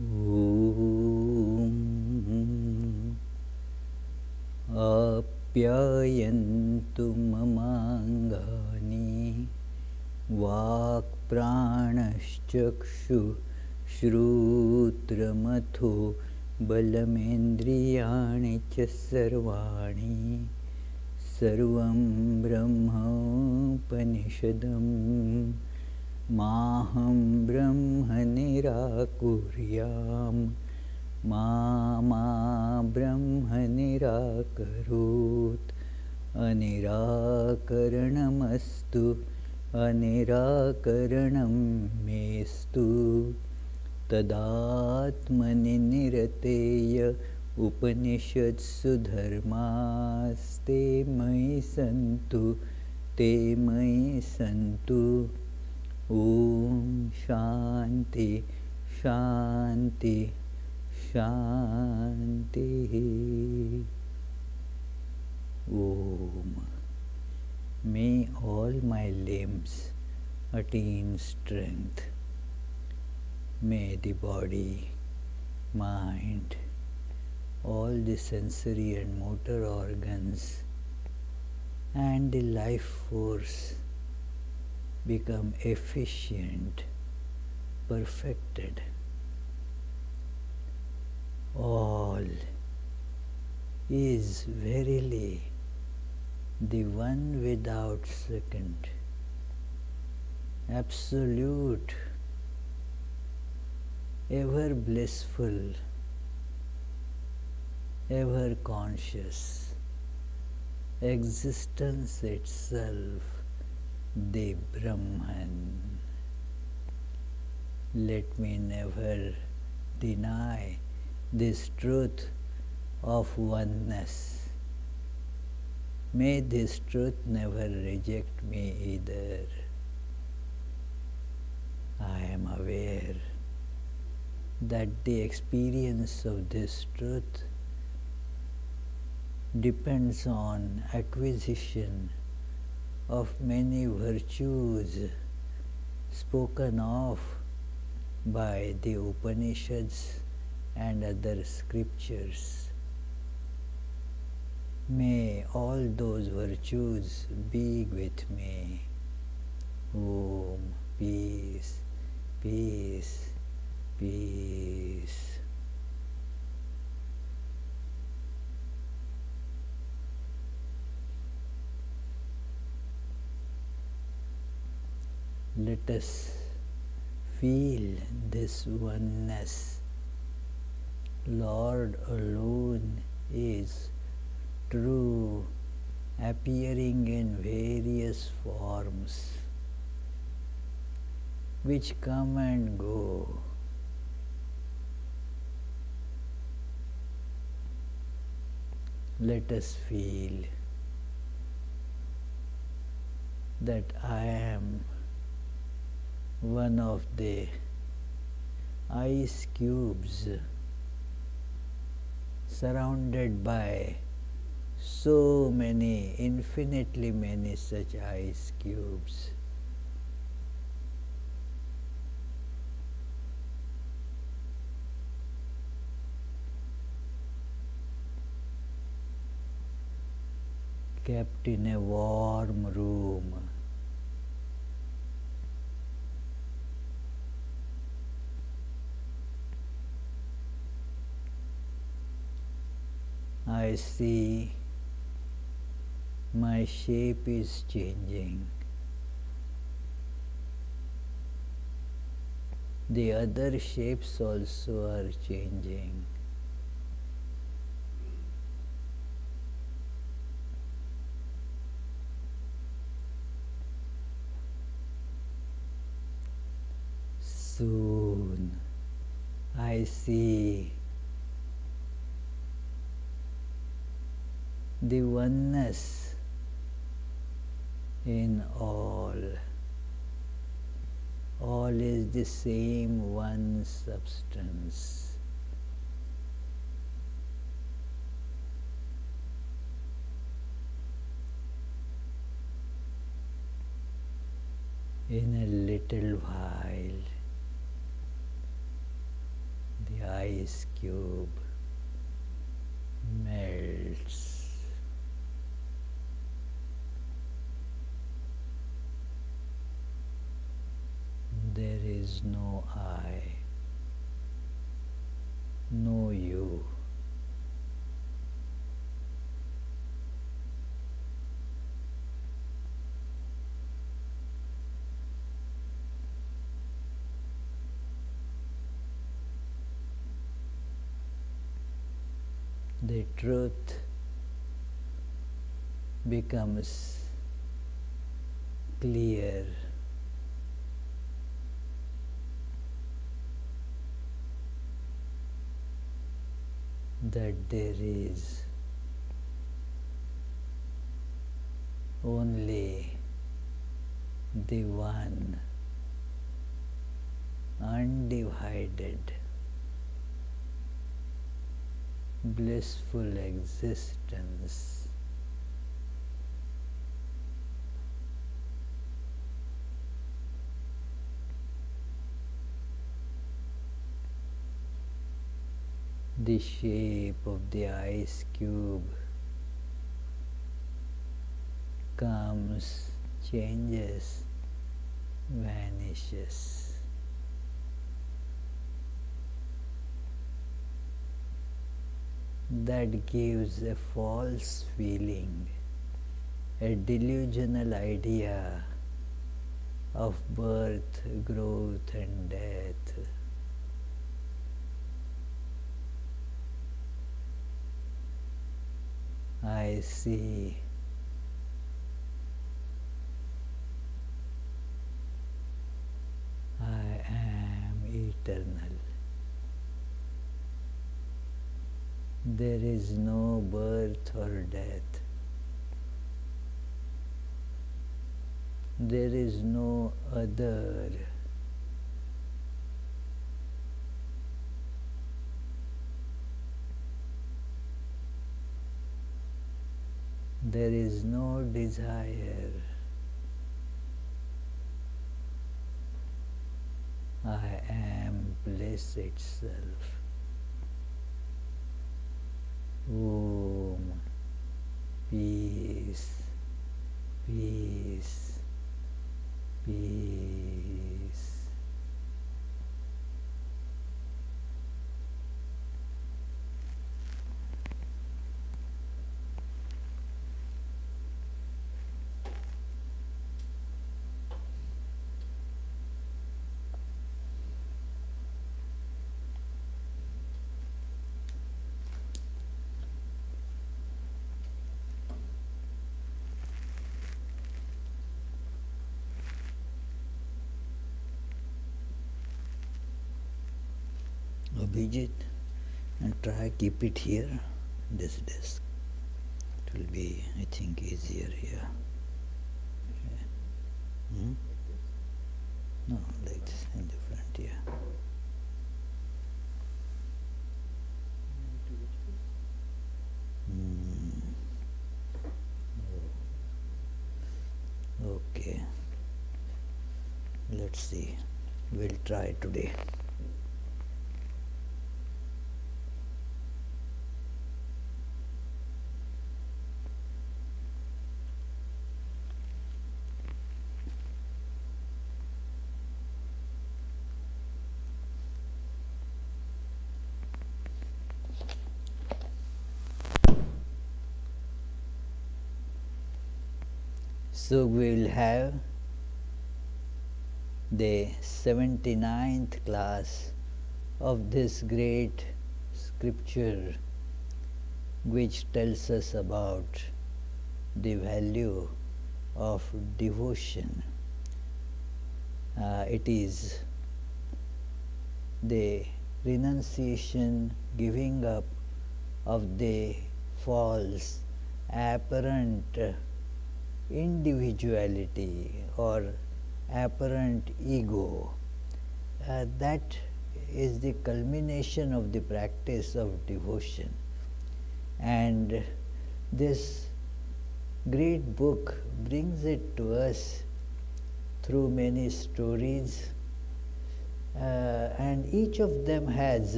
ॐ आप्यायन्तु ममाङ्गानि वाक्प्राणश्चक्षुश्रोत्रमथो बलमेन्द्रियाणि च सर्वाणि सर्वं ब्रह्मोपनिषदं माहं ब्रह्म निराकुर्यां मा ब्रह्म निराकरोत् अनिराकरणमस्तु अनिराकरणं मेस्तु तदात्मनि निरतेय उपनिषत्सु धर्मास्ते मयि सन्तु ते मयि सन्तु। ॐ शान्ति शान्ति शान्तिः। Om. May all my limbs attain strength. May the body, mind, all the sensory and motor organs and the life force become efficient, perfected. All is verily the one without second, absolute, ever blissful, ever conscious, existence itself, the Brahman. Let me never deny this truth of oneness. May this truth never reject me either. I am aware that the experience of this truth depends on acquisition of many virtues spoken of by the Upanishads and other scriptures. May all those virtues be with me. Om. Peace, peace, peace. Let us feel this oneness. Lord alone is true, appearing in various forms, which come and go. Let us feel that I am one of the ice cubes surrounded by so many, infinitely many such ice cubes. Kept in a warm room. I see my shape is changing. The other shapes also are changing. Soon I see the oneness in all. All is the same one substance. In a little while, ice cube melts. There is no I, no you. The truth becomes clear. That there is only the one undivided blissful existence. The shape of the ice cube comes, changes, vanishes. That gives a false feeling, a delusional idea of birth, growth and death. I see I am eternal. There is no birth or death. There is no other. There is no desire. I am bliss itself. Om, peace, peace, peace. Abhijit, and try keep it here, this desk. It will be, I think, easier here. Okay. No, like this, in the front here. Okay. Let's see. We'll try today. So we will have the 79th class of this great scripture which tells us about the value of devotion. It is the renunciation, giving up of the false, apparent individuality or apparent ego. That is the culmination of the practice of devotion. And this great book brings it to us through many stories, and each of them has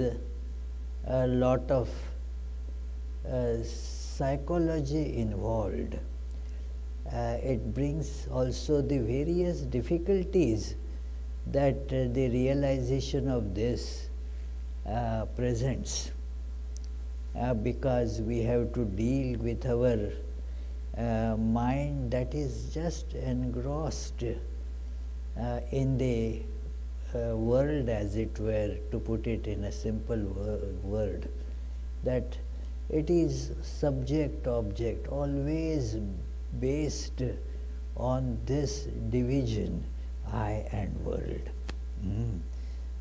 a lot of psychology involved. It brings also the various difficulties that the realization of this presents, because we have to deal with our mind that is just engrossed in the world, as it were, to put it in a simple word, that it is subject object, always based on this division, I and world.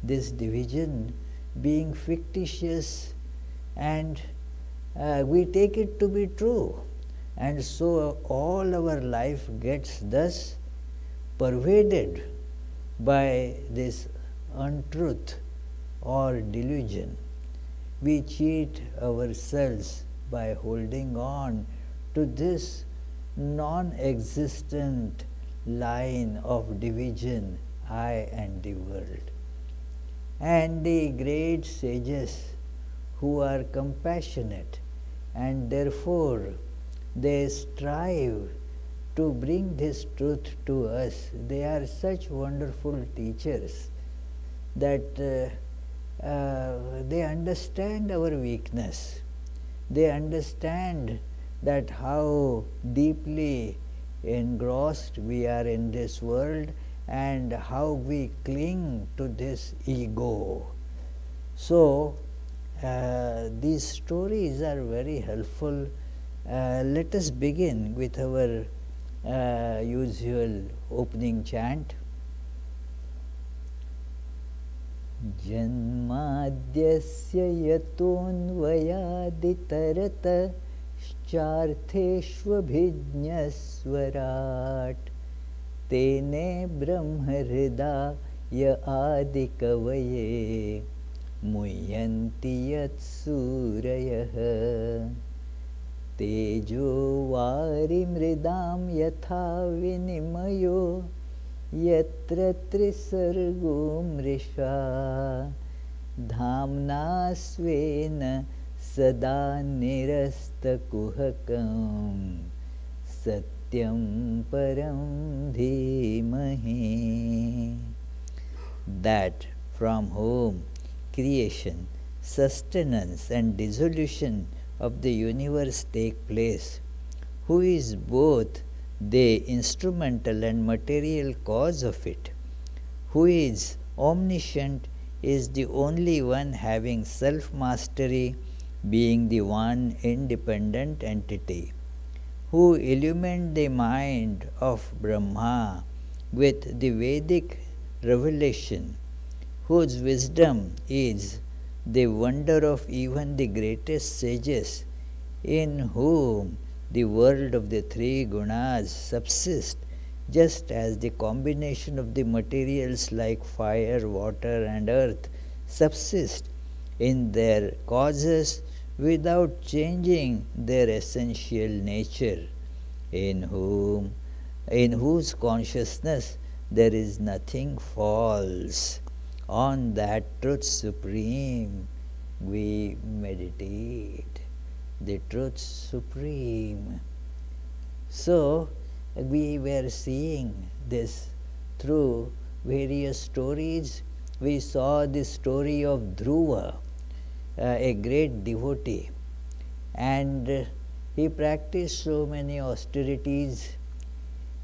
This division being fictitious, and we take it to be true, and so all our life gets thus pervaded by this untruth or delusion. We cheat ourselves by holding on to this non-existent line of division, I and the world. And the great sages who are compassionate, and therefore they strive to bring this truth to us. They are such wonderful teachers that they understand our weakness. They understand that how deeply engrossed we are in this world and how we cling to this ego. So these stories are very helpful. Let us begin with our usual opening chant. Janmadyasya yatonvayaditaratashchartheshvabhijñasvarat tene brahmhridaya adikavaye muhyanti yat surayah tejo varimridam yatha vinimayo yatra trisargo mrisha dhamna svena sada nirasta kuhakam satyam param dhimahi. That from whom creation, sustenance and dissolution of the universe take place, who is both the instrumental and material cause of it, who is omniscient, is the only one having self-mastery, being the one independent entity, who illumined the mind of Brahma with the Vedic revelation, whose wisdom is the wonder of even the greatest sages, in whom the world of the three gunas subsists, just as the combination of the materials like fire, water and earth subsist in their causes without changing their essential nature, in whose consciousness there is nothing false. On that truth supreme we meditate, the truth supreme. So we were seeing this through various stories. We saw the story of Dhruva, a great devotee, and he practiced so many austerities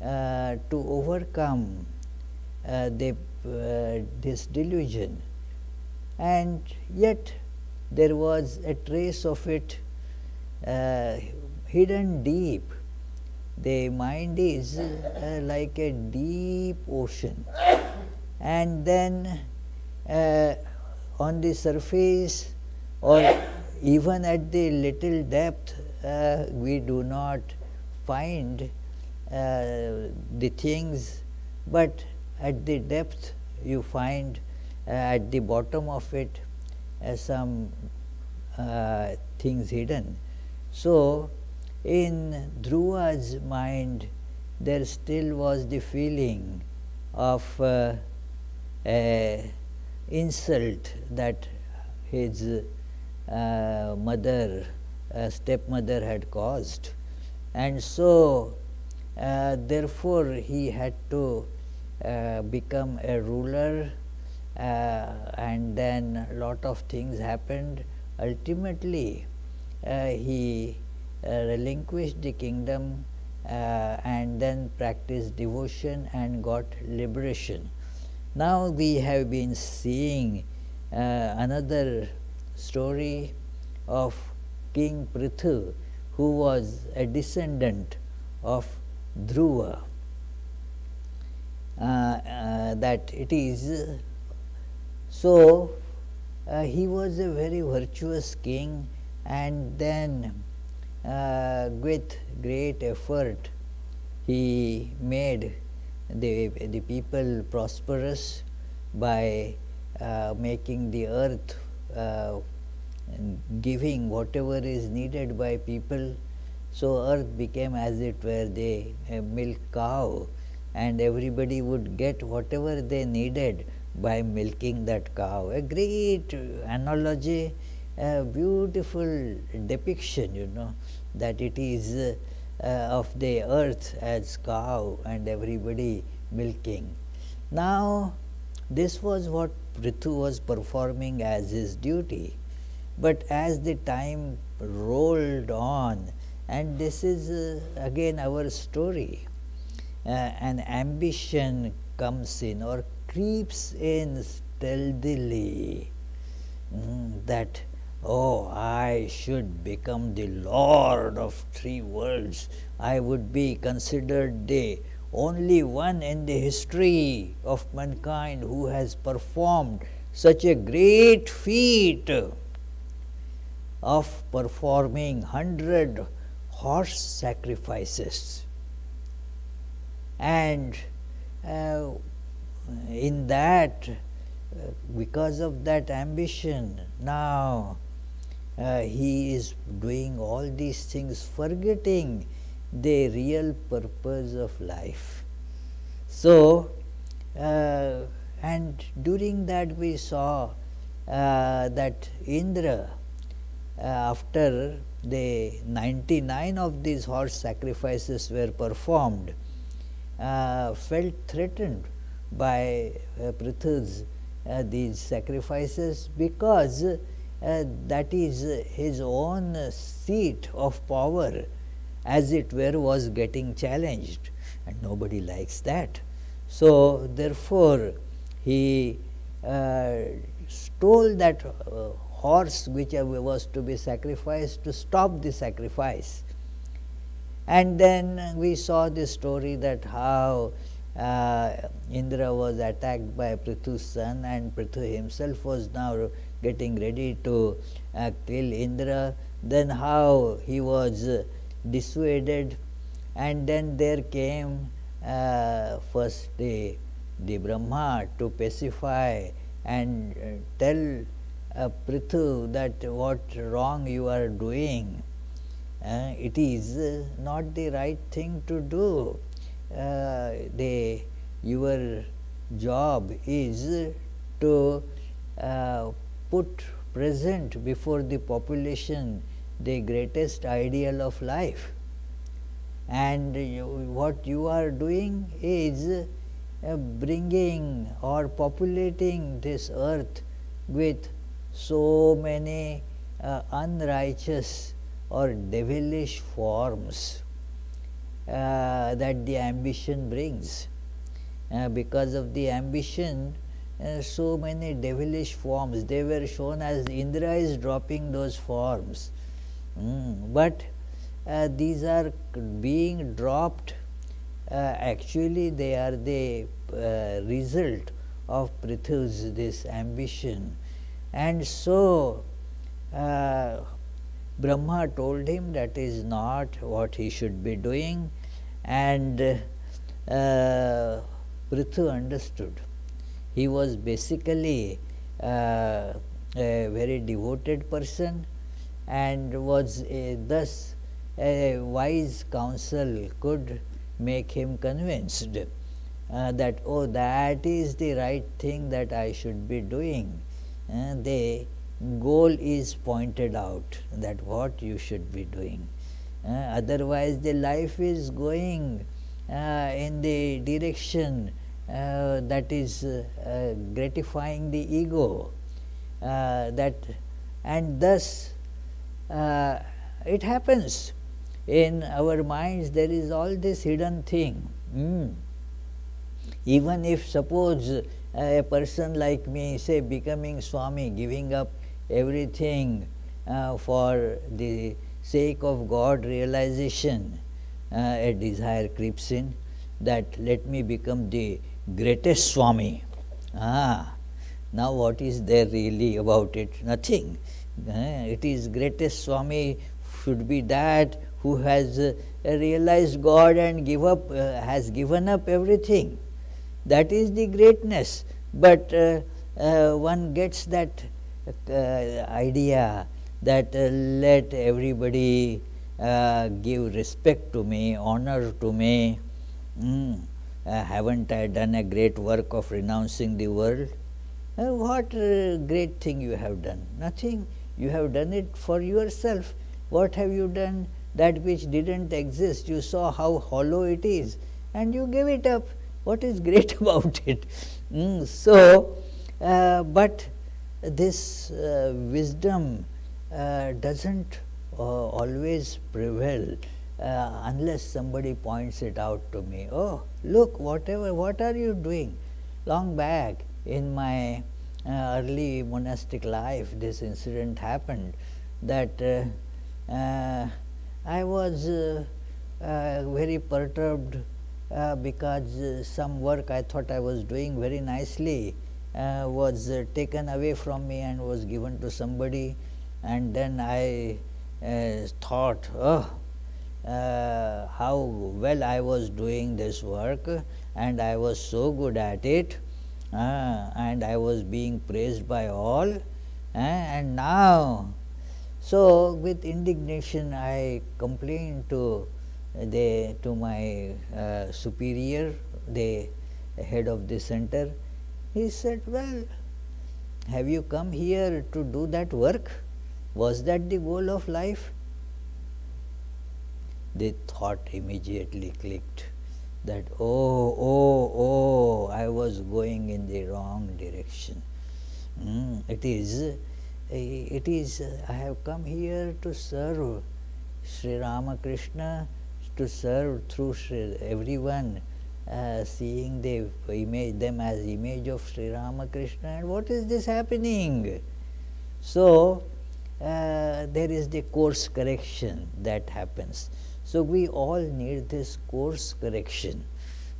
to overcome this delusion, and yet there was a trace of it hidden deep. The mind is like a deep ocean, and then on the surface or even at the little depth we do not find the things, but at the depth you find at the bottom of it some things hidden. So in Dhruva's mind there still was the feeling of insult that his stepmother had caused. And so therefore he had to become a ruler, and then a lot of things happened. Ultimately he relinquished the kingdom and then practiced devotion and got liberation. Now we have been seeing another story of King Prithu, who was a descendant of Dhruva. That it is so he was a very virtuous king, and then with great effort he made the people prosperous by making the earth giving whatever is needed by people. So earth became, as it were, the milk cow, and everybody would get whatever they needed by milking that cow. A great analogy, a beautiful depiction, that it is of the earth as cow and everybody milking. Now this was what Prithu was performing as his duty. But as the time rolled on, and this is again our story, an ambition comes in or creeps in stealthily, that, oh, I should become the lord of 3 worlds. I would be considered the only one in the history of mankind who has performed such a great feat of performing 100 horse sacrifices. And in that, because of that ambition, now he is doing all these things, forgetting the real purpose of life. So, and during that we saw that Indra, after the 99 of these horse sacrifices were performed, felt threatened by Prithu's these sacrifices, because that is his own seat of power, as it were, was getting challenged, and nobody likes that. So therefore he stole that horse which was to be sacrificed to stop the sacrifice. And then we saw the story that how Indra was attacked by Prithu's son, and Prithu himself was now getting ready to kill Indra. Then how he was dissuaded, and then there came first the Brahma to pacify and tell Prithu that what wrong you are doing. It is not the right thing to do. Your job is to put present before the population the greatest ideal of life, and what you are doing is bringing or populating this earth with so many unrighteous or devilish forms that the ambition brings. Because of the ambition, so many devilish forms, they were shown as Indra is dropping those forms. But these are being dropped, actually they are the result of Prithu's this ambition. And so Brahma told him that is not what he should be doing, and Prithu understood. He was basically a very devoted person, and was thus a wise counsel could make him convinced that, oh, that is the right thing that I should be doing. The goal is pointed out, that what you should be doing. Otherwise the life is going in the direction that is gratifying the ego, that and thus it happens in our minds there is all this hidden thing. Even if suppose a person like me, say becoming Swami, giving up everything for the sake of God realization, a desire creeps in that let me become the greatest Swami. Now what is there really about it? Nothing. It is greatest Swami should be that who has realized God and has given up everything. That is the greatness. But one gets that idea that let everybody give respect to me, honor to me. Haven't I done a great work of renouncing the world? What great thing you have done? Nothing. You have done it for yourself. What have you done? That which didn't exist. You saw how hollow it is and you gave it up. What is great about it? But this wisdom doesn't always prevail unless somebody points it out to me. Oh, look, what are you doing? Long back in my early monastic life, this incident happened that I was very perturbed because some work I thought I was doing very nicely was taken away from me and was given to somebody, and then I thought, how well I was doing this work and I was so good at it, and I was being praised by all, and now, so with indignation I complained to my superior, the head of the center. He said, well, have you come here to do that work? Was that the goal of life? The thought immediately clicked that, I was going in the wrong direction. It is, I have come here to serve Sri Ramakrishna, to serve through everyone, seeing them as image of Sri Ramakrishna, and what is this happening? So, there is the course correction that happens. So, we all need this course correction.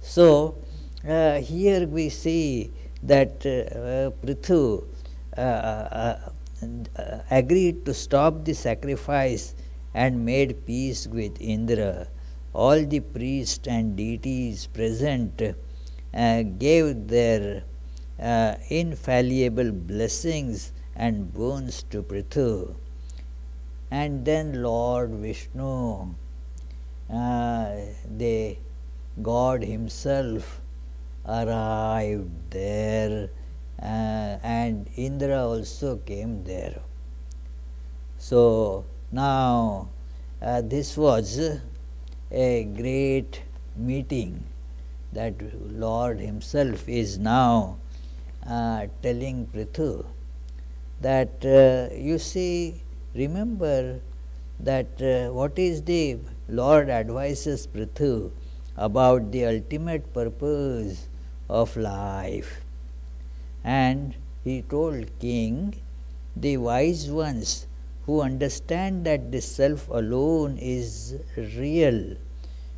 So, here we see that Prithu agreed to stop the sacrifice and made peace with Indra. All the priests and deities present gave their infallible blessings and boons to Prithu. And then Lord Vishnu, the God himself, arrived there, and Indra also came there. So now this was a great meeting that Lord himself is now telling Prithu that you see, remember that what is the Lord advises Prithu about the ultimate purpose of life. And he told king, the wise ones who understand that the self alone is real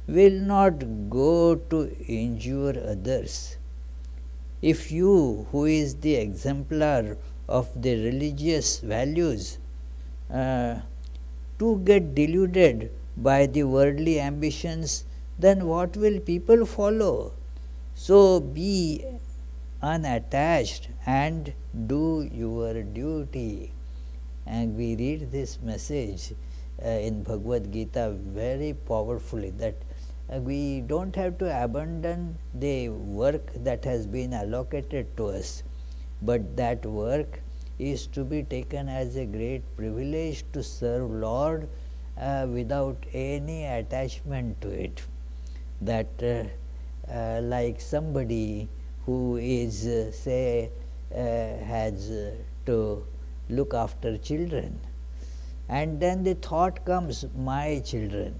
will not go to injure others. If you, who is the exemplar of the religious values, to get deluded by the worldly ambitions, then what will people follow? So be unattached and do your duty. And we read this message in Bhagavad Gita very powerfully, that we don't have to abandon the work that has been allocated to us, but that work is to be taken as a great privilege to serve Lord without any attachment to it. That like somebody who is say has to look after children, and then the thought comes, my children.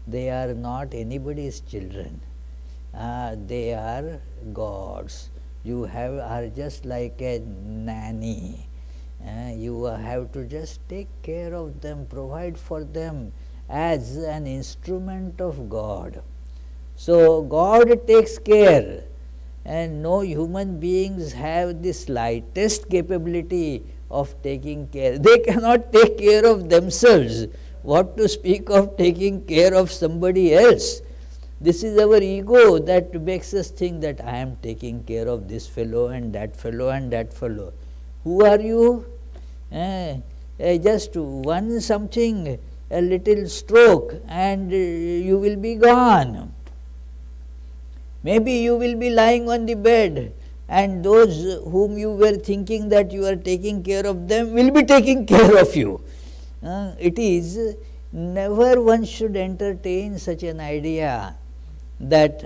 They are not anybody's children, they are God's. You are just like a nanny. You have to just take care of them, provide for them as an instrument of God. So God takes care, and no human beings have the slightest capability of taking care. They cannot take care of themselves. What to speak of taking care of somebody else? This is our ego that makes us think that I am taking care of this fellow and that fellow and that fellow. Who are you? Just one something, a little stroke, and you will be gone. Maybe you will be lying on the bed, and those whom you were thinking that you are taking care of them will be taking care of you. It is never one should entertain such an idea that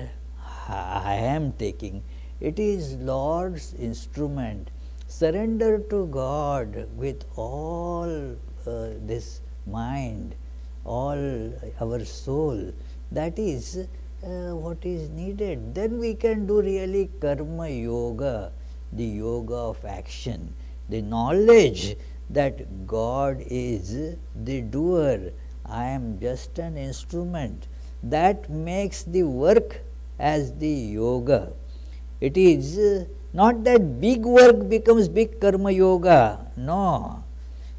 I am taking. It is Lord's instrument. Surrender to God with all this mind, all our soul. That is what is needed. Then we can do really karma yoga, the yoga of action, the knowledge that God is the doer. I am just an instrument. That makes the work as the yoga. It is not that big work becomes big karma yoga. No.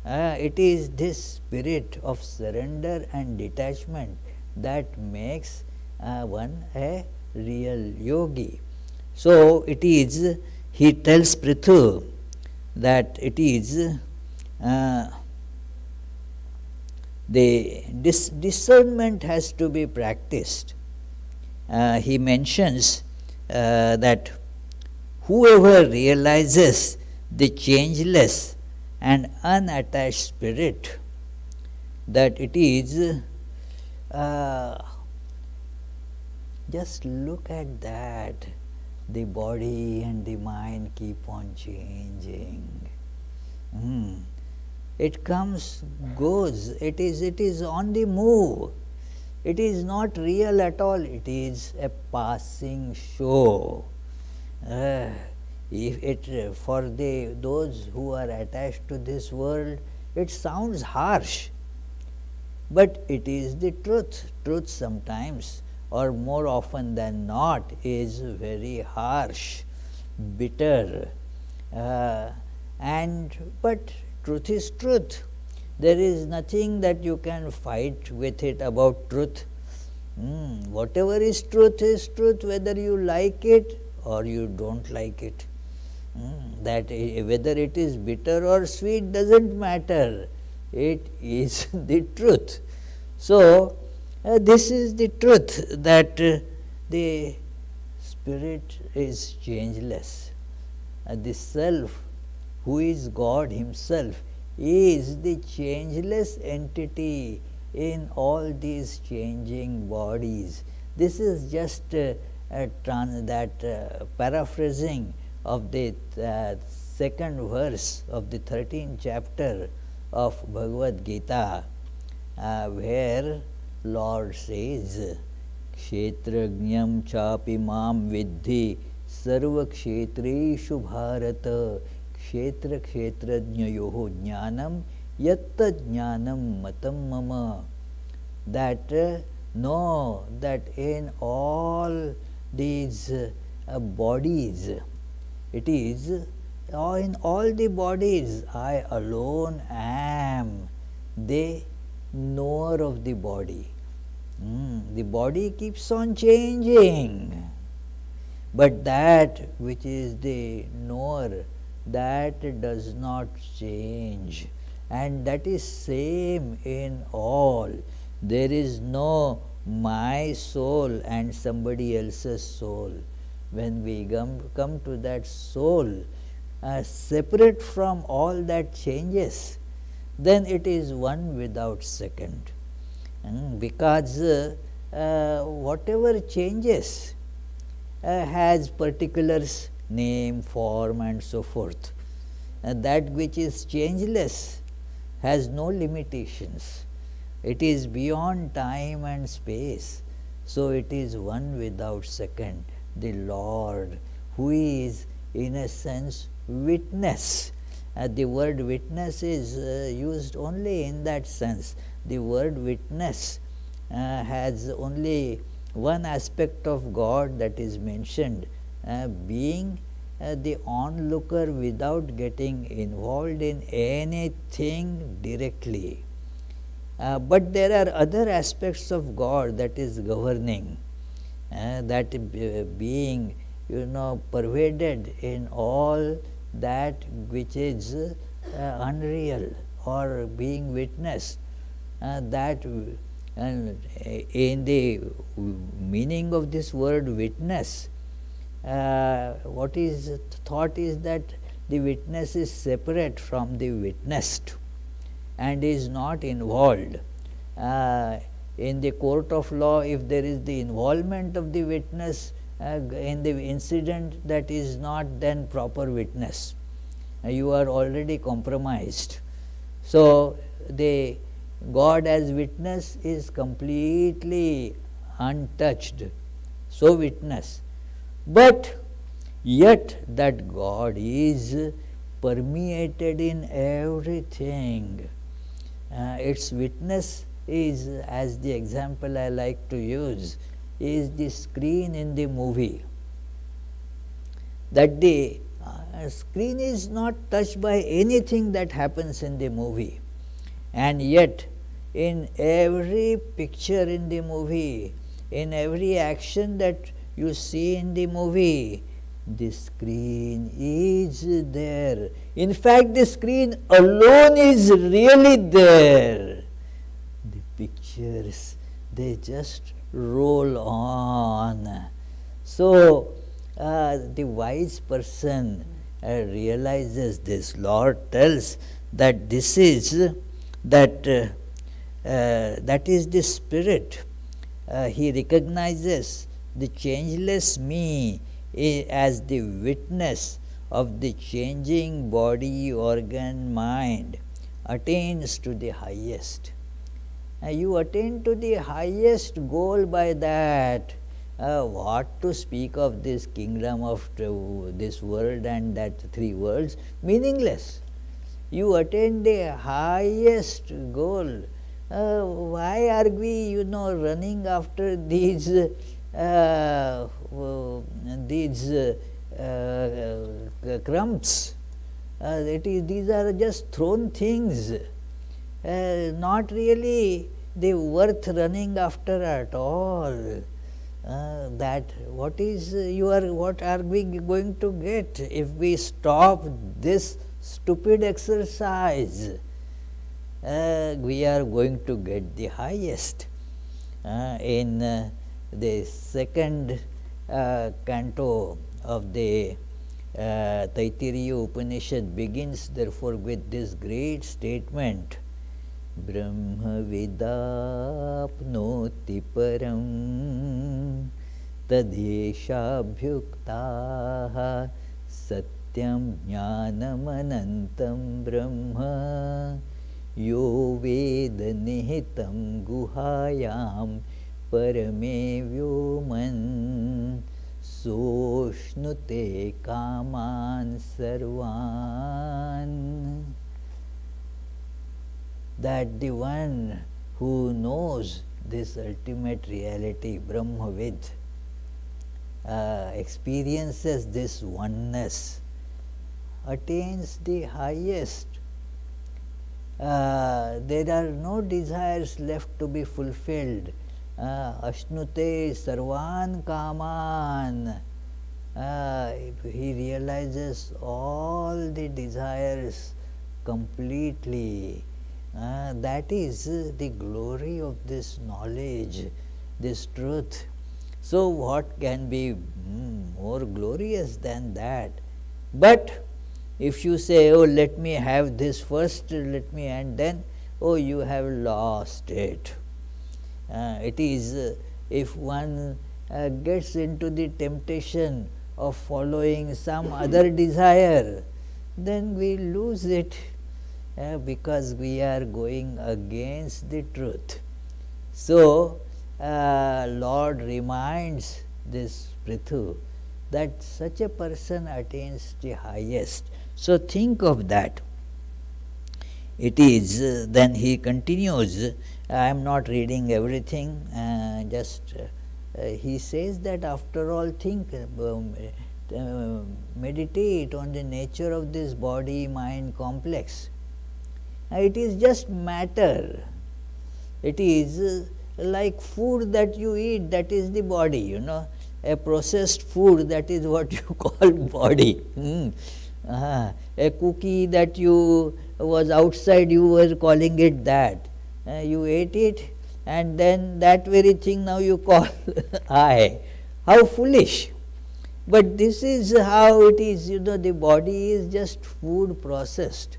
It is this spirit of surrender and detachment that makes one a real yogi. So it is, he tells Prithu that it is the discernment has to be practiced. He mentions that whoever realizes the changeless and unattached spirit, that it is just look at that, the body and the mind keep on changing. It comes, goes, it is on the move. It is not real at all, it is a passing show. If it for those who are attached to this world, it sounds harsh, but it is the truth. Truth sometimes, or more often than not, is very harsh, bitter, but truth is truth. There is nothing that you can fight with it about truth. Whatever is truth, whether you like it or you don't like it. That whether it is bitter or sweet doesn't matter. It is the truth. So this is the truth, that the spirit is changeless. The self, who is God himself, is the changeless entity in all these changing bodies. This is just paraphrasing of the second verse of the 13th chapter of Bhagavad Gita, where Lord says, Kshetrajñam chapi mam vidhi sarva kshetreshu bharata kshetra kshetrajñayoho jnanam yatta jnanam matam mama. That know that in all these bodies, it is in all the bodies, I alone am the knower of the body. The body keeps on changing, but that which is the knower, that does not change, and that is same in all. There is no my soul and somebody else's soul. When we come to that soul, separate from all that changes, then it is one without second. Because whatever changes has particulars, name, form and so forth. That which is changeless has no limitations. It is beyond time and space. So, it is one without second, the Lord, who is in a sense witness. The word witness is used only in that sense. The word witness has only one aspect of God that is mentioned, being the onlooker without getting involved in anything directly. But there are other aspects of God that is governing, that being pervaded in all that which is unreal or being witnessed, that in the meaning of this word witness, what is thought is that the witness is separate from the witnessed and is not involved. In the court of law, if there is the involvement of the witness in the incident, that is not then proper witness. You are already compromised. So, the God as witness is completely untouched. So, witness. But yet that God is permeated in everything. Its witness is, as the example I like to use, is the screen in the movie. That the screen is not touched by anything that happens in the movie, and yet in every picture in the movie, in every action that you see in the movie, the screen is there. In fact, the screen alone is really there. The pictures, they just roll on. So, the wise person realizes this. Lord tells that this is that is the spirit. He recognizes the changeless me as the witness of the changing body, organ, mind, attains to the highest. You attain to the highest goal by that. What to speak of this kingdom of this world and that three worlds? Meaningless. You attain the highest goal. Why are we, running after these crumbs? These are just thrown things, not really the worth running after at all. That what are we going to get if we stop this stupid exercise? We are going to get the highest. In the second canto of the Taittiriya Upanishad begins therefore with this great statement, Brahma vidapnoti param tadeshabhyuktaha satyam jnanam anantam brahma yo veda nihitam guhayam parame vyoman soshnute kaman sarvan. That the one who knows this ultimate reality, Brahmavid, experiences this oneness, attains the highest. There are no desires left to be fulfilled. Ashnute sarvan kaman. He realizes all the desires completely. That is the glory of this knowledge, this truth. So, what can be more glorious than that? But If you say, oh, let me have this first, and then, oh, you have lost it. It is, if one gets into the temptation of following some other desire, then we lose it, because we are going against the truth. So, Lord reminds this Prithu that such a person attains the highest. So, think of that. It is, then he continues, I am not reading everything, he says that after all think, meditate on the nature of this body-mind complex. It is just matter. It is like food that you eat, that is the body, a processed food, that is what you call body. A cookie that you was outside, you were calling it that. You ate it, and then that very thing now you call I. How foolish! But this is how it is, the body is just food processed.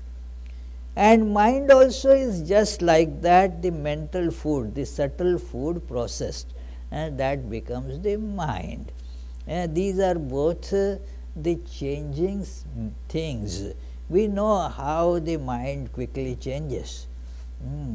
And mind also is just like that, the mental food, the subtle food processed, and that becomes the mind. These are both the changing things. We know how the mind quickly changes.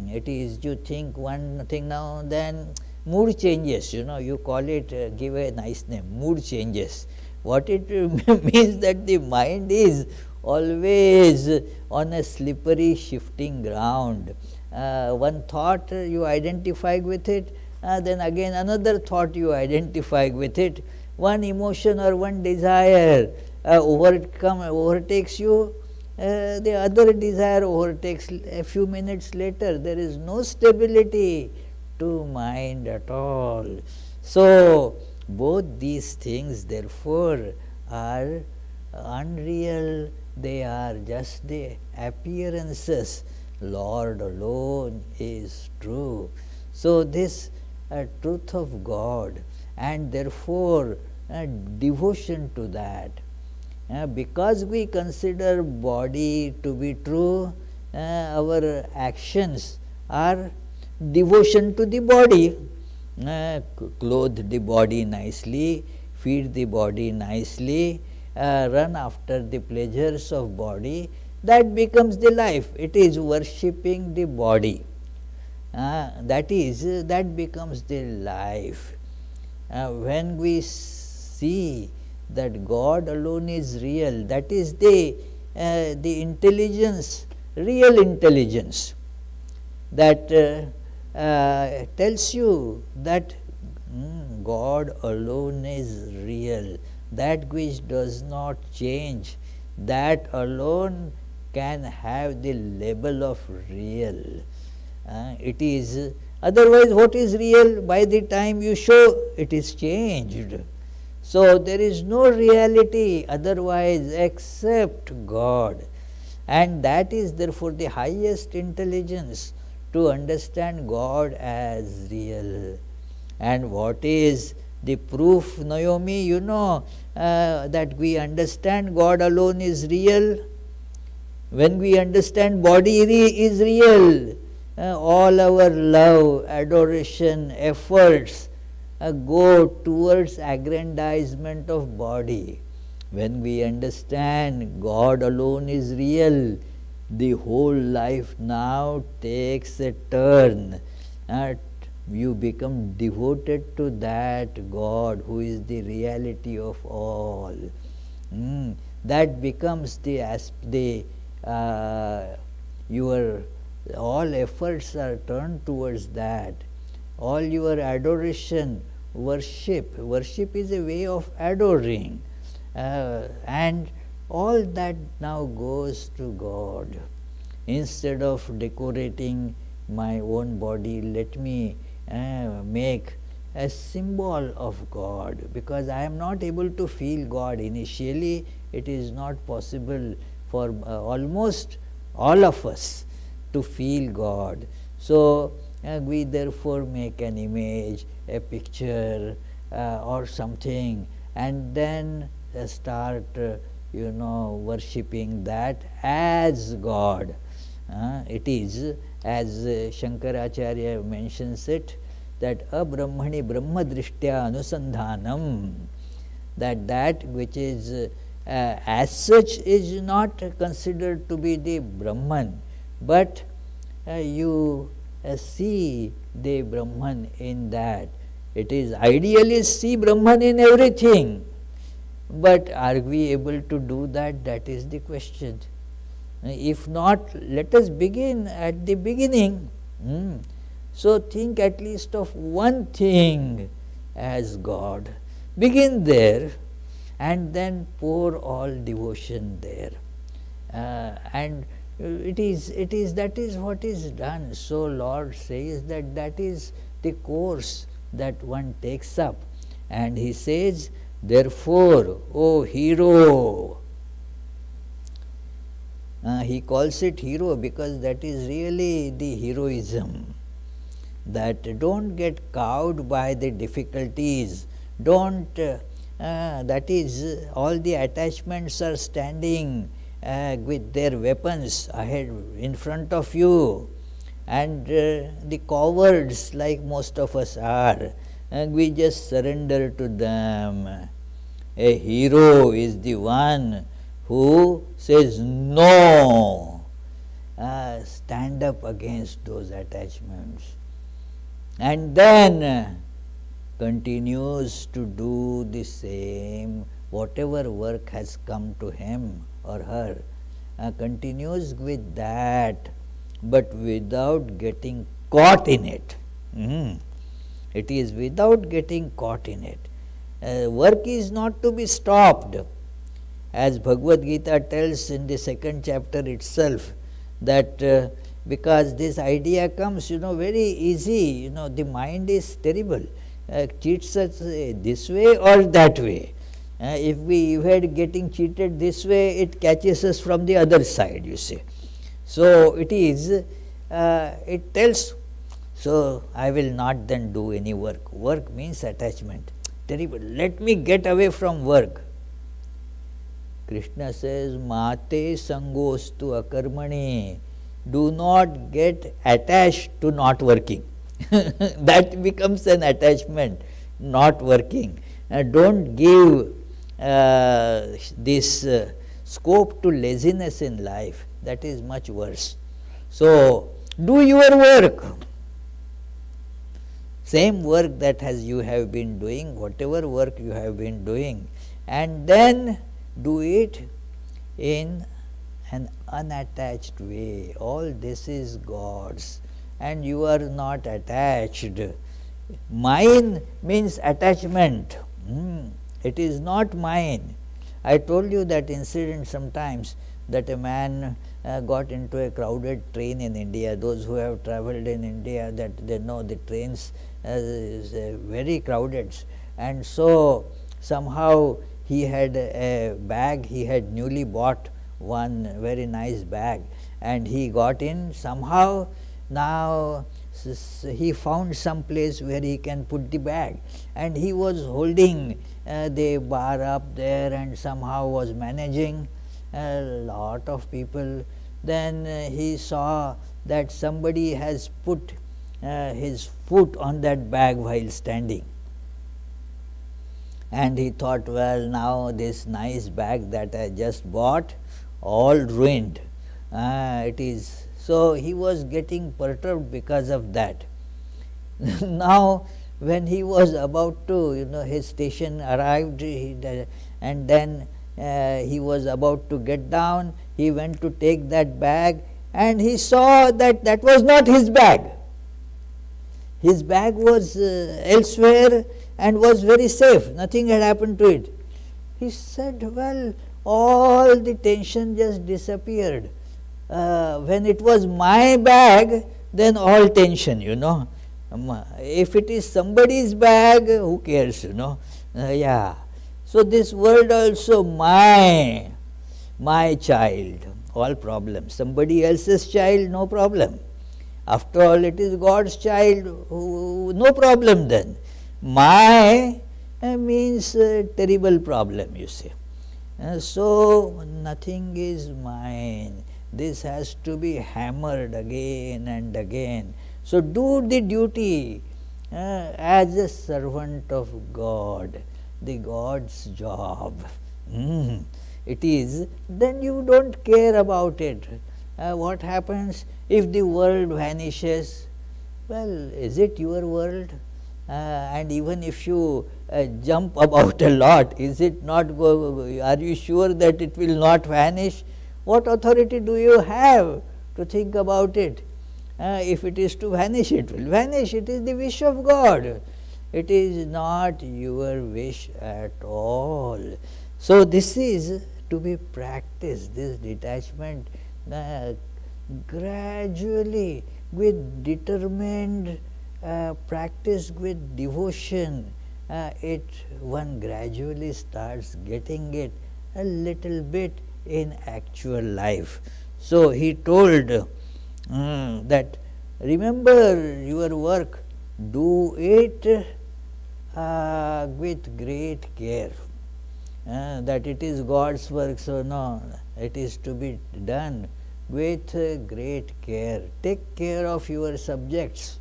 It is, you think one thing now, then mood changes, you call it, give a nice name, mood changes. What it means that the mind is always on a slippery, shifting ground. One thought you identify with it, then again another thought you identify with it. One emotion or one desire overtakes you, the other desire overtakes a few minutes later. There is no stability to mind at all. So, both these things therefore are unreal, they are just the appearances. Lord alone is true. So, this truth of God, and therefore devotion to that. Because we consider body to be true, our actions are devotion to the body. Clothe the body nicely, feed the body nicely, run after the pleasures of body, that becomes the life. It is worshipping the body. That becomes the life. When we see that God alone is real, that is the intelligence, real intelligence, that tells you that God alone is real, that which does not change, that alone can have the label of real. It is, otherwise what is real? By the time you show, it is changed. So, there is no reality otherwise except God, and that is therefore the highest intelligence, to understand God as real. And what is the proof, Naomi? That we understand God alone is real. When we understand body is real, all our love, adoration, efforts go towards aggrandizement of body. When we understand God alone is real, the whole life now takes a turn. You become devoted to that God who is the reality of all. That becomes your all efforts are turned towards that. All your adoration, worship is a way of adoring, and all that now goes to God. Instead of decorating my own body, let me make a symbol of God, because I am not able to feel God initially. It is not possible for almost all of us to feel God. So, we therefore make an image, a picture or something, and then start worshipping that as God. It is, as Shankaracharya mentions it, that abrahmani brahmadrishtya anusandhanam, that which is as such is not considered to be the Brahman, but you see the Brahman in that. It is ideally see Brahman in everything, but are we able to do that? That is the question. If not, let us begin at the beginning. So think at least of one thing as God. Begin there and then pour all devotion there. And that is what is done. So Lord says that is the course that one takes up. And He says, therefore, O hero, He calls it hero because that is really the heroism. That don't get cowed by the difficulties, that is, all the attachments are standing with their weapons ahead in front of you, and the cowards like most of us are, and we just surrender to them. A hero is the one who says no, stand up against those attachments, and then continues to do the same, whatever work has come to him or her, continues with that, but without getting caught in it. It is without getting caught in it. Work is not to be stopped. As Bhagavad Gita tells in the 2nd chapter itself, that because this idea comes, very easy, the mind is terrible. Cheats us this way or that way. If we avoid getting cheated this way, it catches us from the other side, you see. So it is, it tells, so I will not then do any work. Work means attachment. Terrible. Let me get away from work. Krishna says, Mate sangostu akarmani. Do not get attached to not working. That becomes an attachment, not working. Don't give this scope to laziness in life. That is much worse. So, do your work. Same work that you have been doing, whatever work you have been doing, and then do it in an unattached way. All this is God's, and you are not attached. Mine means attachment. It is not mine. I told you that incident sometimes, that a man got into a crowded train in India. Those who have travelled in India, that they know the trains is very crowded, and so somehow he had a bag, he had newly bought one very nice bag, and he got in somehow. Now he found some place where he can put the bag, and he was holding the bar up there and somehow was managing. A lot of people. Then he saw that somebody has put his foot on that bag while standing, and he thought, well, now this nice bag that I just bought, all ruined. It is. So he was getting perturbed because of that. Now when he was about to, his station arrived, and then he was about to get down, he went to take that bag, and he saw that that was not his bag. His bag was elsewhere and was very safe, nothing had happened to it. He said, well, all the tension just disappeared. When it was my bag, then all tension, If it is somebody's bag, who cares, yeah. So this word also, my child, all problems. Somebody else's child, no problem. After all, it is God's child, no problem then. My means terrible problem, you see. So nothing is mine. This has to be hammered again and again. So do the duty as a servant of God, the God's job. It is, then you don't care about it. What happens if the world vanishes? Well, is it your world? And even if you jump about a lot, is it not are you sure that it will not vanish? What authority do you have to think about it? If it is to vanish, it will vanish. It is the wish of God. It is not your wish at all. So this is to be practiced, this detachment gradually, with determined practice, with devotion. One gradually starts getting it a little bit in actual life. So he told that remember your work, do it with great care. That it is God's work, so no, it is to be done with great care. Take care of your subjects.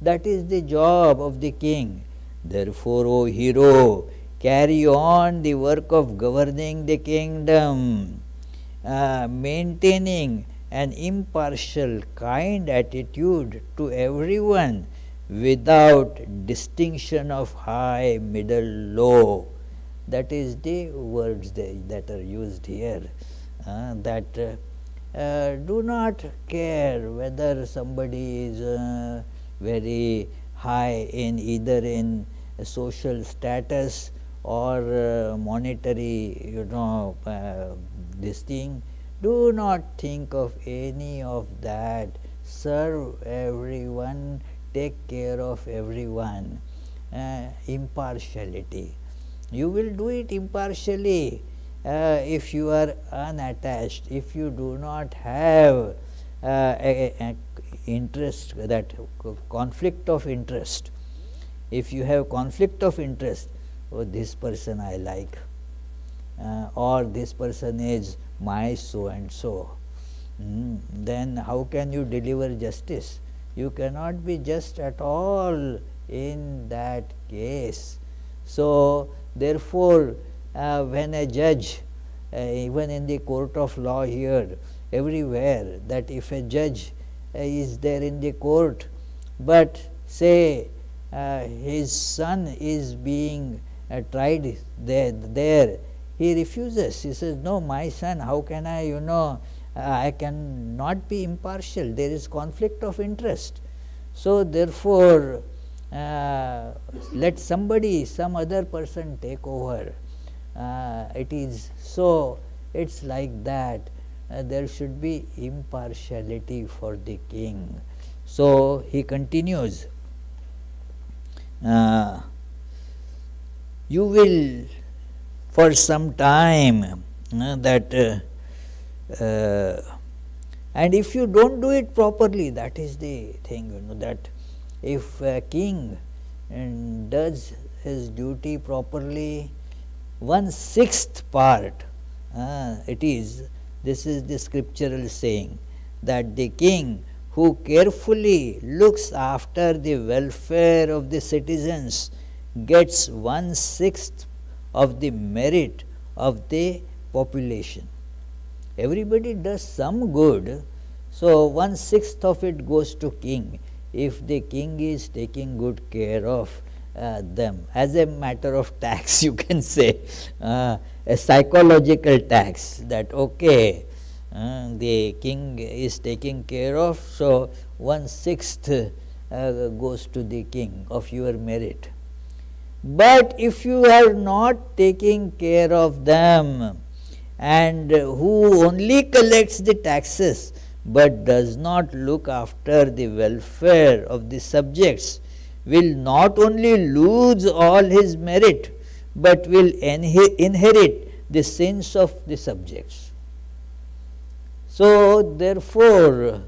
That is the job of the king. Therefore, O hero, carry on the work of governing the kingdom, maintaining an impartial, kind attitude to everyone without distinction of high, middle, low. That is the words that are used here. Do not care whether somebody is very high in either in social status or monetary, this thing. Do not think of any of that. Serve everyone, take care of everyone. Impartiality. You will do it impartially if you are unattached, if you do not have a interest, that conflict of interest. If you have conflict of interest, oh, this person I like, or this person is my so and so, then how can you deliver justice? You cannot be just at all in that case. So therefore, when a judge, even in the court of law here, everywhere, that if a judge is there in the court, but say his son is being tried there, he refuses. He says, no, my son, how can I, I cannot be impartial. There is conflict of interest. So therefore, let somebody, some other person take over. It is so, it's like that. There should be impartiality for the king. So he continues, you will for some time and if you don't do it properly, that is the thing, that if a king does his duty properly, 1/6 part, this is the scriptural saying, that the king who carefully looks after the welfare of the citizens gets 1/6 of the merit of the population. Everybody does some good, so 1/6 of it goes to king, if the king is taking good care of them, as a matter of tax, you can say, a psychological tax, that okay, the king is taking care of, so 1/6 goes to the king of your merit. But if you are not taking care of them, and who only collects the taxes but does not look after the welfare of the subjects, will not only lose all his merit, but will inherit the sins of the subjects. So therefore,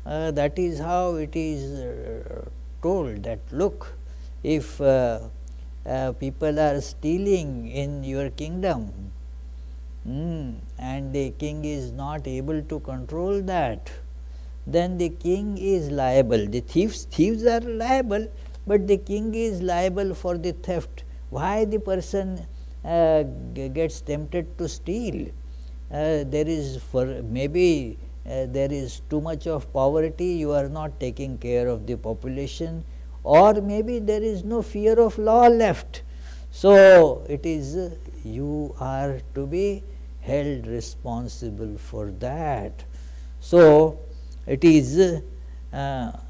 that is how it is told, that look, if people are stealing in your kingdom, and the king is not able to control that, then the king is liable. The thieves are liable, but the king is liable for the theft. Why the person gets tempted to steal? There is maybe there is too much of poverty, you are not taking care of the population, or maybe there is no fear of law left. So, it is you are to be held responsible for that. So, it is now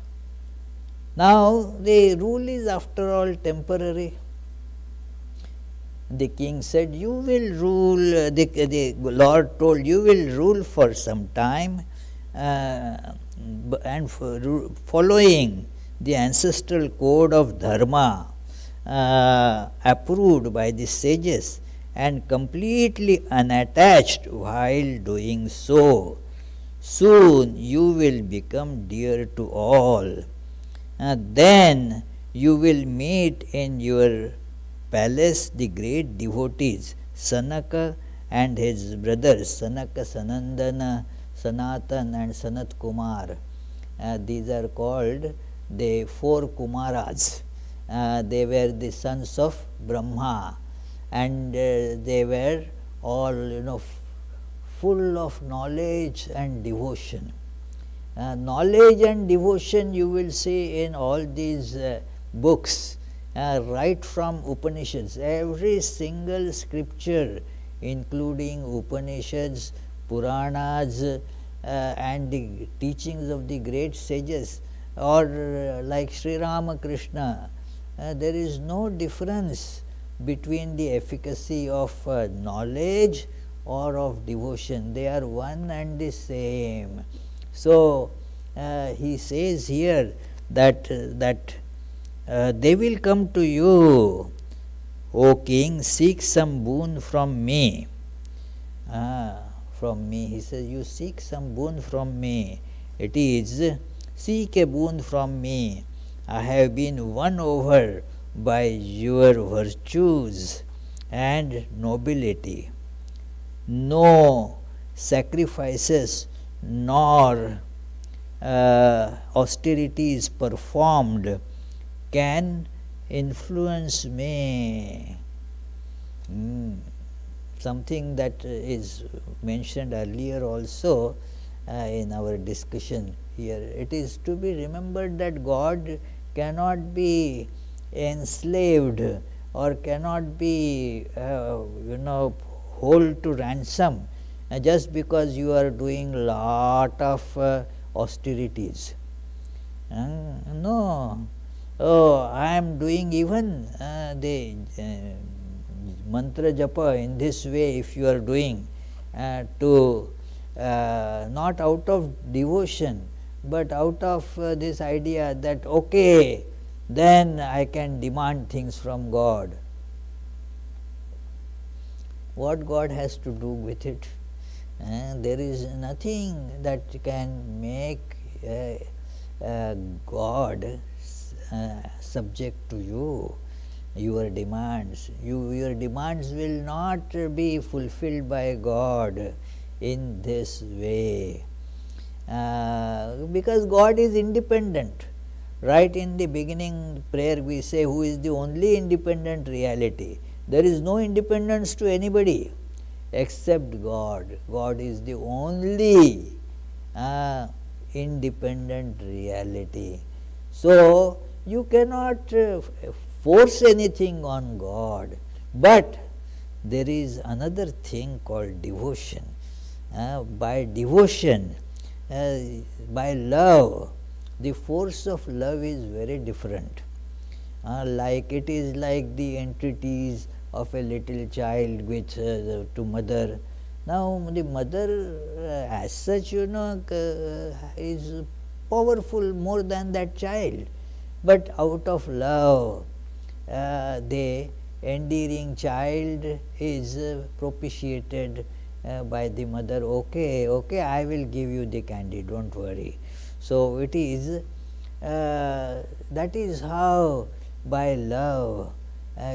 the rule is after all temporary. The king said, you will rule, the Lord told, you will rule for some time, and following the ancestral code of dharma approved by the sages and completely unattached while doing so. Soon you will become dear to all. Then you will meet in your palace the great devotees Sanaka and his brothers Sanaka, Sanandana, Sanatan and Sanat Kumar. These are called the four Kumaras. They were the sons of Brahma, and they were all full of knowledge and devotion. Knowledge and devotion you will see in all these books, right from Upanishads. Every single scripture, including Upanishads, Puranas, and the teachings of the great sages, or like Sri Ramakrishna, there is no difference between the efficacy of knowledge or of devotion. They are one and the same. So, he says here that they will come to you, O king, seek some boon from me. From me, he says, you seek some boon from me. It is, seek a boon from me. I have been won over by your virtues and nobility. No sacrifices nor austerities performed can influence me. Something that is mentioned earlier also in our discussion here. It is to be remembered that God cannot be enslaved or cannot be hold to ransom just because you are doing lot of austerities. No. Oh, I am doing even the mantra japa in this way, if you are doing to not out of devotion, but out of this idea that okay, then I can demand things from God. What God has to do with it? There is nothing that can make God subject to you, your demands. Your demands will not be fulfilled by God in this way, because God is independent. Right in the beginning prayer we say, who is the only independent reality. There is no independence to anybody except God. God is the only independent reality. So, you cannot force anything on God, but there is another thing called devotion. By devotion, by love, the force of love is very different. Like it is like the entities of a little child which to mother. Now the mother as such is powerful more than that child, but out of love the endearing child is propitiated by the mother. Okay, I will give you the candy, don't worry. So it is that is how by love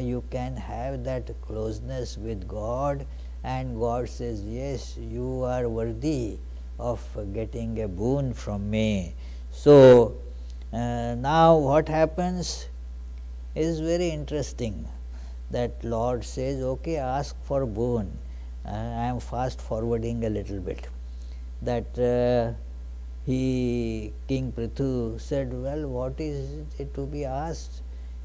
you can have that closeness with God, and God says, yes, you are worthy of getting a boon from me. So, now what happens is very interesting, that Lord says, okay, ask for boon. I am fast forwarding a little bit. That King Prithu said, well, what is it to be asked?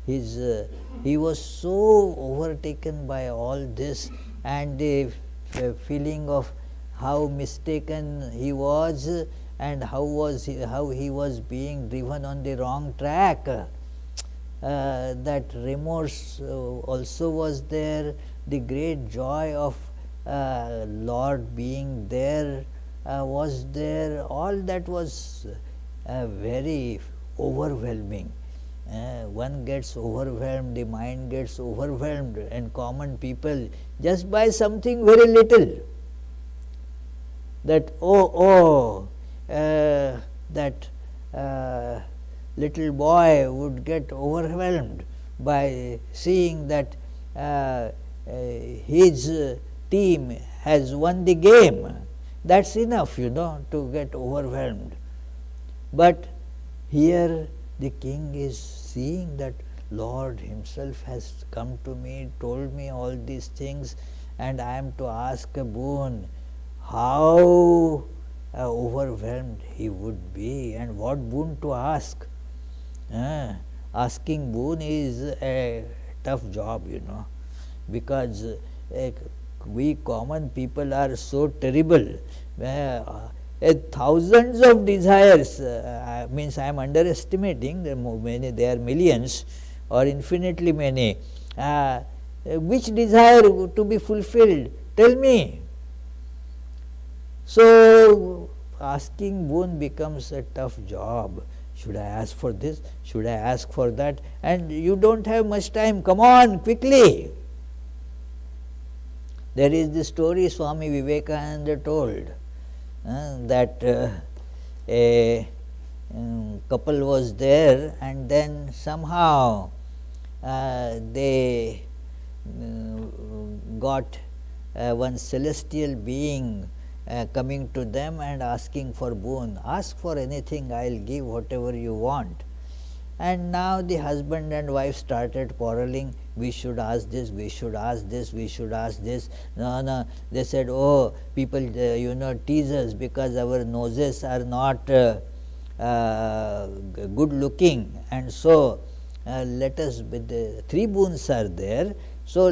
He was so overtaken by all this, and the feeling of how mistaken he was, and how he was being driven on the wrong track. That remorse also was there, the great joy of Lord being there was there, all that was very overwhelming. One gets overwhelmed, the mind gets overwhelmed, and common people just by something very little. That that little boy would get overwhelmed by seeing that his team has won the game. That's enough, to get overwhelmed. But here the king is seeing that Lord himself has come to me, told me all these things, and I am to ask a boon. How overwhelmed he would be, and what boon to ask. Asking boon is a tough job, because we common people are so terrible. Thousands of desires, means I am underestimating, there are millions or infinitely many. Which desire to be fulfilled? Tell me. So, asking boon becomes a tough job. Should I ask for this? Should I ask for that? And you don't have much time. Come on, quickly. There is the story Swami Vivekananda told, that a couple was there, and then somehow they got one celestial being coming to them and asking for boon. Ask for anything, I will give whatever you want. And now the husband and wife started quarreling. We should ask this, we should ask this, we should ask this. No, they said, oh, people tease us because our noses are not good looking, and so let us, with the 3 boons are there, so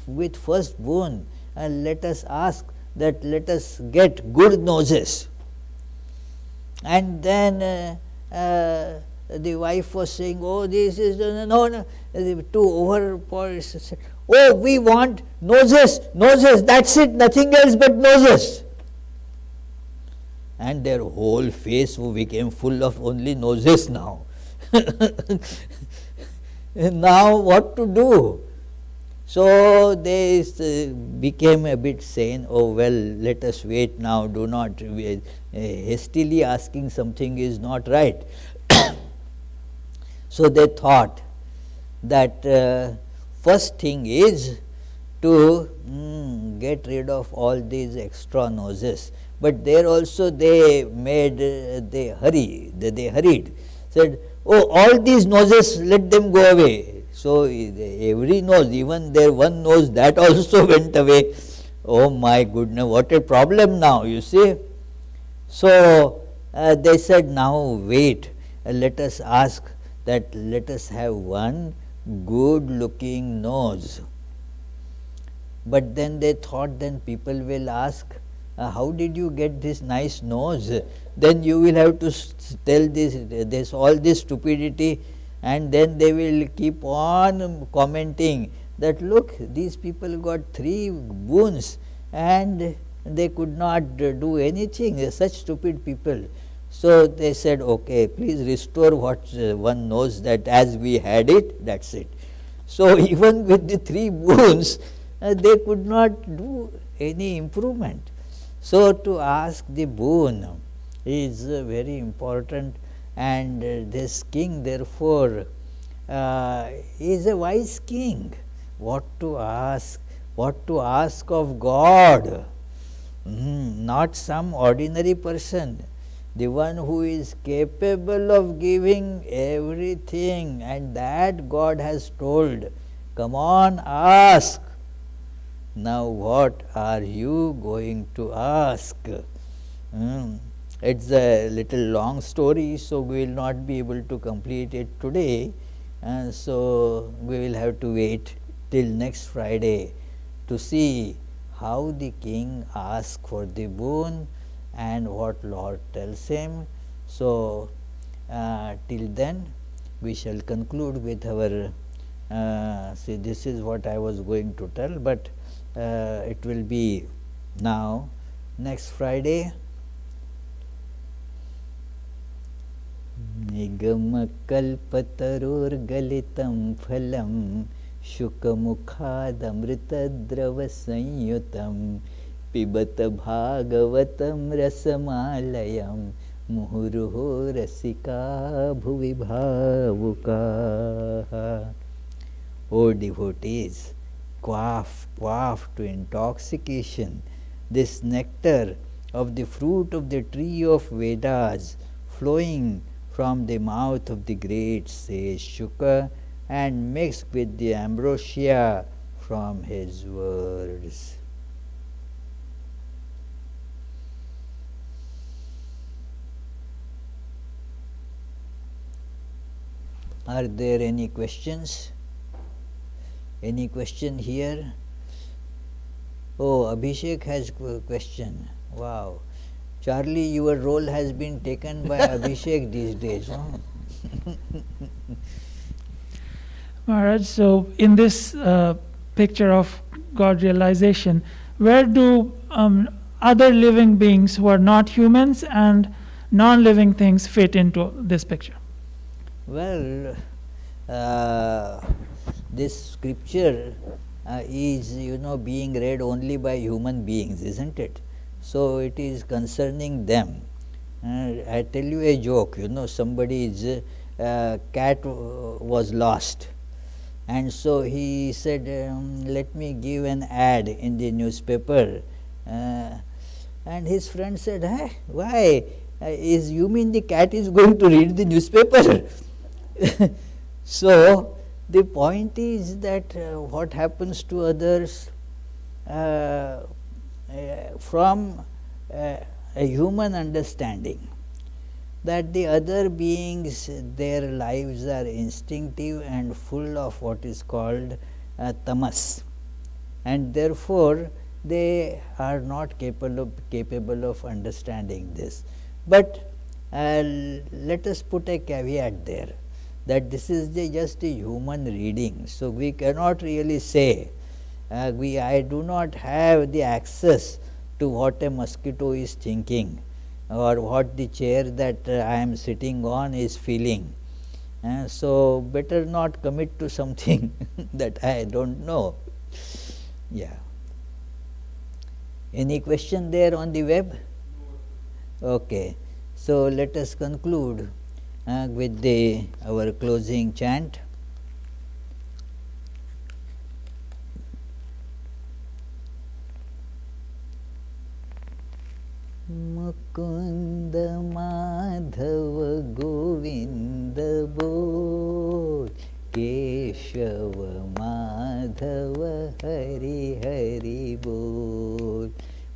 with first boon let us ask that let us get good noses. And then the wife was saying, oh, this is, no, to overpower, said, oh, we want noses, that's it, nothing else but noses. And their whole face became full of only noses now. Now what to do? So they became a bit sane. Oh, well, let us wait now, do not hastily asking something is not right. So they thought that first thing is to get rid of all these extra noses. But there also they hurried, said, oh, all these noses, let them go away. So every nose, even their one nose, that also went away. Oh my goodness, what a problem now, you see. So they said, now wait, let us ask that let us have one good looking nose. But then they thought, then people will ask, how did you get this nice nose? Then you will have to tell this all this stupidity, and then they will keep on commenting that look, these people got 3 boons and they could not do anything, such stupid people. So they said, okay, please restore what one knows, that as we had it, that's it. So even with the 3 boons, they could not do any improvement. So to ask the boon is very important, and this king therefore is a wise king. What to ask, what to ask of God. Not some ordinary person, the one who is capable of giving everything, and that God has told, come on, ask. Now what are you going to ask? It's a little long story, so we will not be able to complete it today, and so we will have to wait till next Friday to see how the king asks for the boon and what Lord tells him. So, till then we shall conclude with our see, this is what I was going to tell, but it will be now next Friday. निगमकल्पतरोर्गलितं फलं शुकमुखादमृतद्रवसंयुतं पिबत भागवतं रसमालयं मुहुर्मुहुः रसिका भुवि भावुकाः. O devotees, quaff to intoxication this nectar of the fruit of the tree of Vedas, flowing from the mouth of the great sage Shuka and mixed with the ambrosia from his words. Are there any questions? Any question here? Oh, Abhishek has a question. Wow. Charlie, your role has been taken by Abhishek these days. Huh? Maharaj, so in this picture of God realization, where do other living beings who are not humans and non-living things fit into this picture? Well, this scripture is, being read only by human beings, isn't it? So it is concerning them. I tell you a joke. Somebody's cat was lost, and so he said, "Let me give an ad in the newspaper." And his friend said, "Hey, why? You mean the cat is going to read the newspaper?" So the point is that what happens to others from a human understanding, that the other beings, their lives are instinctive and full of what is called tamas, and therefore they are not capable of understanding this. But let us put a caveat there, that this is just a human reading, so we cannot really say. I do not have the access to what a mosquito is thinking or what the chair that I am sitting on is feeling. So better not commit to something that I don't know. Yeah. Any question there on the web? Okay. So let us conclude with our closing chant. Mukund Madhav Govind बोल, केशव माधव हरि हरि बोल.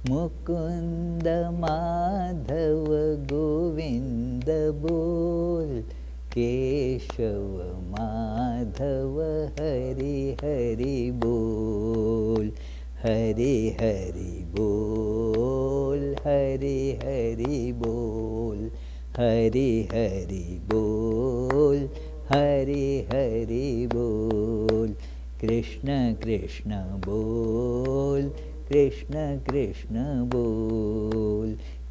मुकुंद माधव गोविंद बोल, केशव माधव हरि हरि बोल. हरि हरि बोल, हरि हरि बोल, हरि हरि बोल, हरि हरि बोल. कृष्ण कृष्ण बोल, कृष्ण कृष्ण बोल,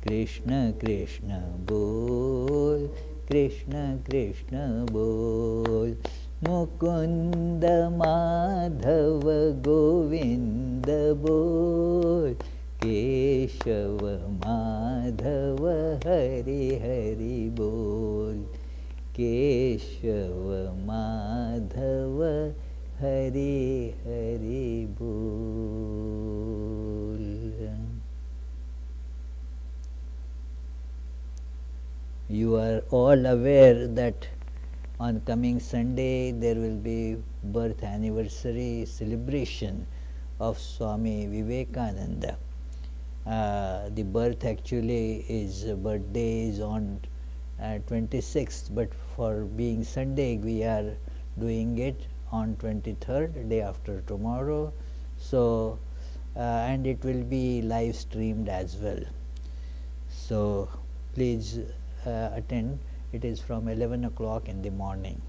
कृष्ण कृष्ण बोल, कृष्ण कृष्ण बोल. मुकुंद माधव गोविंद बोल, केशव माधव हरि हरि बोल. केशव माधव हरि हरि बोल. you are all aware that on coming Sunday there will be birth anniversary celebration of Swami Vivekananda. The birth actually is birthday is on 26th, but for being Sunday we are doing it on 23rd, day after tomorrow. So and it will be live streamed as well. So please attend. It is from 11 o'clock in the morning.